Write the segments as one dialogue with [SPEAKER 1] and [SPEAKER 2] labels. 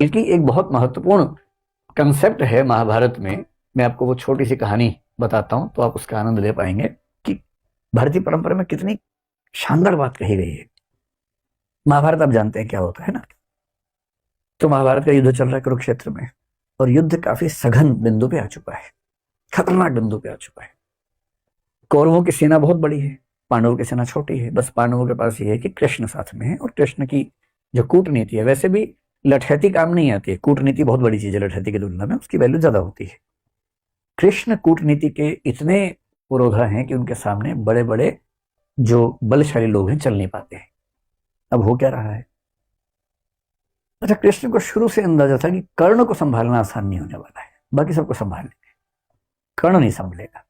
[SPEAKER 1] इसकी एक बहुत महत्वपूर्ण कंसेप्ट है महाभारत में। मैं आपको वो छोटी सी कहानी बताता हूं तो आप उसका आनंद ले पाएंगे कि भारतीय परंपरा में कितनी शानदार बात कही गई है। महाभारत आप जानते हैं क्या होता है ना। तो महाभारत का युद्ध चल रहा है कुरुक्षेत्र में, और युद्ध काफी सघन बिंदु पे आ चुका है, खतरनाक बिंदु पे आ चुका है। कौरवों की सेना बहुत बड़ी है, पांडवों की सेना छोटी है। बस पांडवों के पास ये है कि कृष्ण साथ में है, और कृष्ण की जो कूटनीति है, वैसे भी लठैती काम नहीं आती है, कूटनीति बहुत बड़ी चीज है लठैती की तुलना में, उसकी वैल्यू ज्यादा होती है। कृष्ण कूटनीति के इतने पुरोधा हैं कि उनके सामने बड़े बड़े जो बलशाली लोग हैं चल नहीं पाते हैं। अब हो क्या रहा है? अच्छा, कृष्ण को शुरू से अंदाजा था कि कर्ण को संभालना आसान नहीं होने वाला है, बाकी सबको संभाल लेंगे, कर्ण नहीं संभलेगा।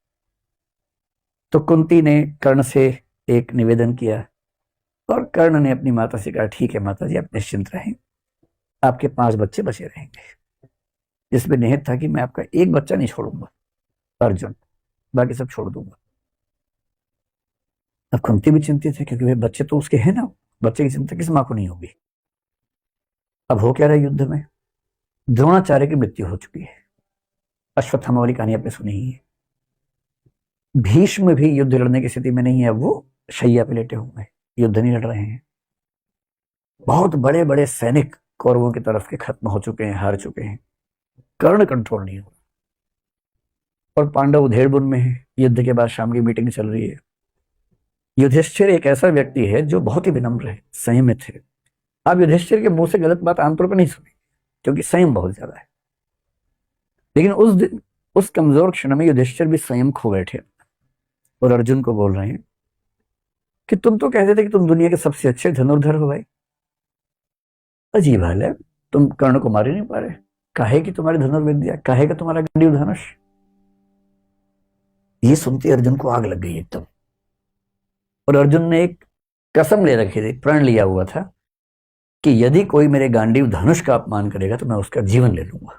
[SPEAKER 1] तो कुंती ने कर्ण से एक निवेदन किया, और कर्ण ने अपनी माता से कहा, ठीक है माता जी, आप निश्चिंत रहें, आपके 5 बच्चे बचे रहेंगे। जिसमें निहित था कि मैं आपका एक बच्चा नहीं छोड़ूंगा, अर्जुन, बाकी सब छोड़ दूंगा। अब कुंती भी चिंतित है, क्योंकि वे बच्चे तो उसके हैं ना, बच्चे की चिंता किस मां को नहीं होगी। अब हो क्या रहा है युद्ध में? द्रोणाचार्य की मृत्यु हो चुकी है। अश्वत्थामा वाली कहानी आपने सुनी ही है। भीष्म भी युद्ध लड़ने की स्थिति में नहीं है, वो शैया पे लेटे हुए हैं, युद्ध नहीं लड़ रहे हैं। बहुत बड़े बड़े सैनिक कौरवों की तरफ के खत्म हो चुके हैं, हार चुके हैं। कर्ण कंट्रोल नहीं हो रहा, और पांडव उधेड़बुन में है। युद्ध के बाद शाम की मीटिंग चल रही है। युधिष्ठिर एक ऐसा व्यक्ति है जो बहुत ही विनम्र है, संयमित है। आप युधिष्ठिर के मुंह से गलत बात आमतौर पर नहीं सुनी, क्योंकि संयम बहुत ज्यादा है। लेकिन उस दिन, उस कमजोर क्षण में युधिष्ठिर भी संयम खो बैठे, और अर्जुन को बोल रहे हैं कि तुम तो कहते थे कि तुम दुनिया के सबसे अच्छे धनुर्धर हो भाई। अजीब हाल है, तुम कर्ण को मार ही नहीं पा रहे। काहे कि तुम्हारी धनुर्विद्या, काहे का तुम्हारा गांडीव धनुष। ये सुनते अर्जुन को आग लग गई एकदम। और अर्जुन ने एक कसम ले रखी थी, प्रण लिया हुआ था कि यदि कोई मेरे गांडीव धनुष का अपमान करेगा तो मैं उसका जीवन ले लूंगा।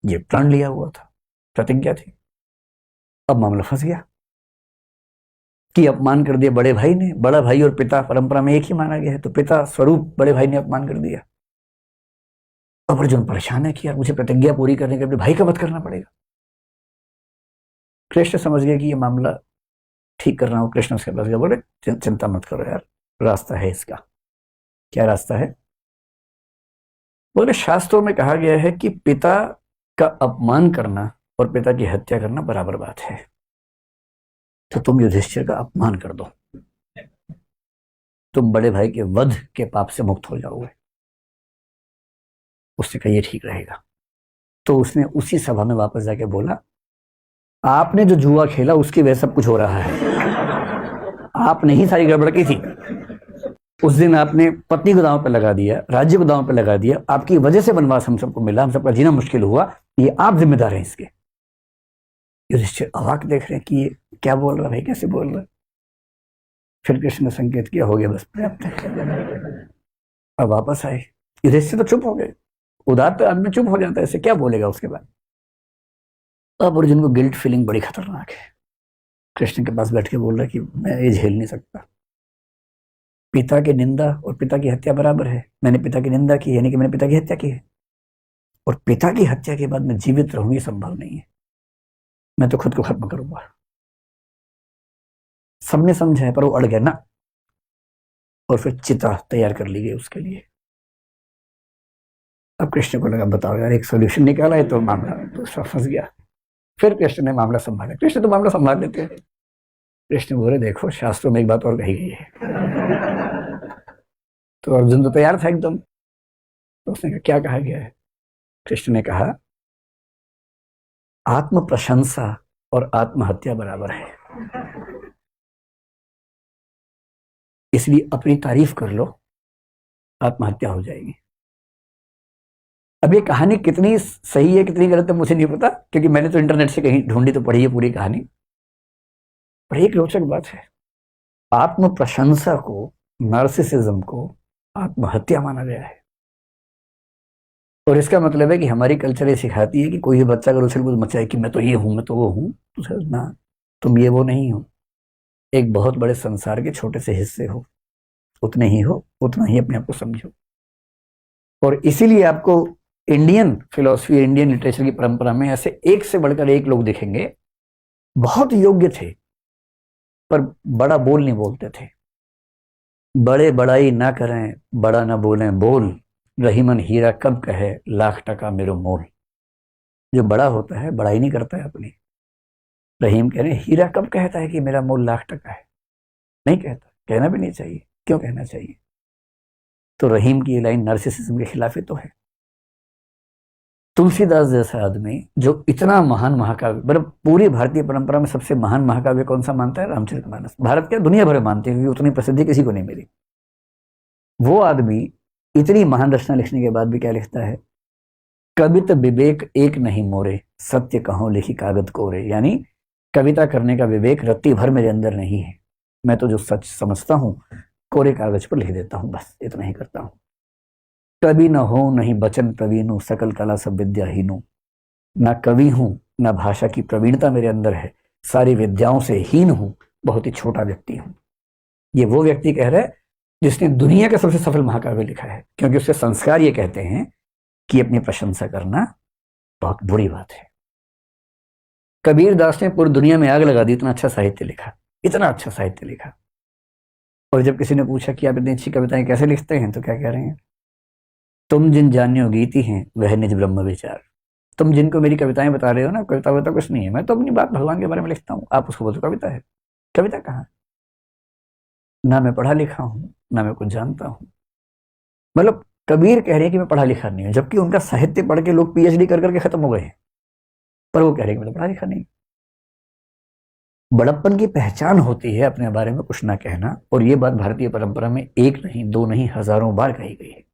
[SPEAKER 1] ये प्रण लिया हुआ था, प्रतिज्ञा थी। अब मामला फंस गया कि अपमान कर दिया बड़े भाई ने। बड़ा भाई और पिता परंपरा में एक ही माना गया है, तो पिता स्वरूप बड़े भाई ने अपमान कर दिया। अब अर्जुन परेशान है कि यार मुझे प्रतिज्ञा पूरी करने के लिए भाई का वध करना पड़ेगा। कृष्ण समझ गया कि ये मामला ठीक कर रहा हूं। कृष्ण उसके पास गया, बोले चिंता मत करो यार, रास्ता है इसका। क्या रास्ता है? बोले शास्त्रों में कहा गया है कि पिता का अपमान करना और पिता की हत्या करना बराबर बात है। तो तुम युधिष्ठिर का अपमान कर दो, तुम बड़े भाई के वध के पाप से मुक्त हो जाओगे। उसने कहा ये ठीक रहेगा। तो उसने उसी सभा में वापस जाके बोला, आपने जो जुआ खेला उसकी वजह सब कुछ हो रहा है। आपने ही सारी गड़बड़ की थी। उस दिन आपने पत्नी को दांव पे लगा दिया, राज्य को दांव पे लगा दिया। आपकी वजह से वनवास हम सबको मिला, हम सबका जीना मुश्किल हुआ। ये आप जिम्मेदार हैं इसके। युधिष्ठिर अवाक देख रहे हैं कि ये क्या बोल रहा है भाई, कैसे बोल रहा है। फिर कृष्ण ने संकेत किया, हो गया बस पर्याप्त है। अब वापस आए। युधिष्ठिर तो चुप हो गए। उदार तो आदमी चुप हो जाता है, ऐसे क्या बोलेगा उसके बाद। अब अर्जुन को गिल्ट फीलिंग बड़ी खतरनाक है। कृष्ण के पास बैठ के बोल रहा है कि मैं ये झेल नहीं सकता। पिता की निंदा और पिता की हत्या बराबर है। मैंने पिता की निंदा की, यानी कि मैंने पिता की हत्या की है, और पिता की हत्या के बाद मैं जीवित रहूं ये संभव नहीं है। मैं तो खुद को खत्म करूंगा। सबने समझा है, पर वो अड़ गया ना, और फिर चिता तैयार कर ली गई उसके लिए। अब कृष्ण को लगा बताओ यार, एक सोल्यूशन निकाला है तो मामला दूसरा फंस गया। फिर कृष्ण ने मामला संभाला। कृष्ण तो मामला संभाल लेते हैं। कृष्ण बोले देखो, शास्त्रों में एक बात और कही गई है। तो अर्जुन तो तैयार था एकदम। तो उसने कहा क्या कहा गया है? कृष्ण ने कहा, आत्म प्रशंसा और आत्महत्या बराबर है, इसलिए अपनी तारीफ कर लो, आत्महत्या हो जाएगी। अब ये कहानी कितनी सही है कितनी गलत है मुझे नहीं पता, क्योंकि मैंने तो इंटरनेट से कहीं ढूंढी तो पढ़ी है पूरी कहानी। पर एक रोचक बात है, आत्म प्रशंसा को, नार्सिसिज्म को आत्महत्या माना गया है। और इसका मतलब है कि हमारी कल्चर ये सिखाती है कि कोई भी बच्चा अगर उछल कूद मचाए कि मैं तो ये हूं, मैं तो वो हूं, तो समझना तुम ये वो नहीं हो, एक बहुत बड़े संसार के छोटे से हिस्से हो। उतने ही हो, उतना ही अपने आप को समझो। और इसीलिए आपको इंडियन फिलॉसफी, इंडियन लिटरेचर की परंपरा में ऐसे एक से बढ़कर एक लोग दिखेंगे, बहुत योग्य थे पर बड़ा बोल नहीं बोलते थे। बड़े बड़ाई ना करें, बड़ा ना बोलें बोल, रहीमन हीरा कब कहे लाख टका मेरो मोल। जो बड़ा होता है बड़ाई नहीं करता है अपनी। रहीम कह रहे हैं हीरा कब कहता है कि मेरा मोल लाख टका है, नहीं कहता, कहना भी नहीं चाहिए, क्यों कहना चाहिए। तो रहीम की ये लाइन नार्सिसिज्म के खिलाफ ही तो है। तुलसीदास जैसा आदमी जो इतना महान महाकाव्य, मतलब पूरी भारतीय परंपरा में सबसे महान महाकाव्य कौन सा मानता है? रामचरितमानस। भारत क्या दुनिया भर में मानते हैं, क्योंकि उतनी प्रसिद्धि किसी को नहीं मिली। वो आदमी इतनी महान रचना लिखने के बाद भी क्या लिखता है? कवित विवेक एक नहीं मोरे, सत्य कहो लिखी कागज कोरे। यानी कविता करने का विवेक रत्ती भर मेरे अंदर नहीं है, मैं तो जो सच समझता हूं कोरे कागज पर लिख देता हूं, बस इतना ही करता हूं। कवि न हो नहीं बचन प्रवीणु, सकल कला सब विद्याहीनु। ना कवि हूं ना भाषा की प्रवीणता मेरे अंदर है, सारी विद्याओं से हीन हूं, बहुत ही छोटा व्यक्ति हूं। ये वो व्यक्ति कह रहा है जिसने दुनिया का सबसे सफल महाकाव्य लिखा है, क्योंकि उसके संस्कार ये कहते हैं कि अपनी प्रशंसा करना बहुत बुरी बात है। कबीर दास ने पूरी दुनिया में आग लगा दी, इतना अच्छा साहित्य लिखा, इतना अच्छा साहित्य लिखा। और जब किसी ने पूछा कि आप इतनी अच्छी कविताएं कैसे लिखते हैं, तो क्या कह रहे हैं? तुम जिन जान्यो गीति हैं वह निज ब्रह्म विचार। तुम जिनको मेरी कविताएं बता रहे हो ना, कविता वविता कुछ नहीं है, मैं तो अपनी बात भगवान के बारे में लिखता हूँ, आप उसको बोलते कविता है। कविता कहाँ? ना मैं पढ़ा लिखा हूं ना मैं कुछ जानता हूं। मतलब कबीर कह रहे हैं कि मैं पढ़ा लिखा नहीं हूं, जबकि उनका साहित्य पढ़ के लोग पीएचडी कर करके खत्म हो गए हैं, पर वो कह रहे हैं कि मैं तो पढ़ा लिखा नहीं। बड़प्पन की पहचान होती है अपने बारे में कुछ ना कहना, और ये बात भारतीय परंपरा में एक नहीं, दो नहीं, हजारों बार कही गई है।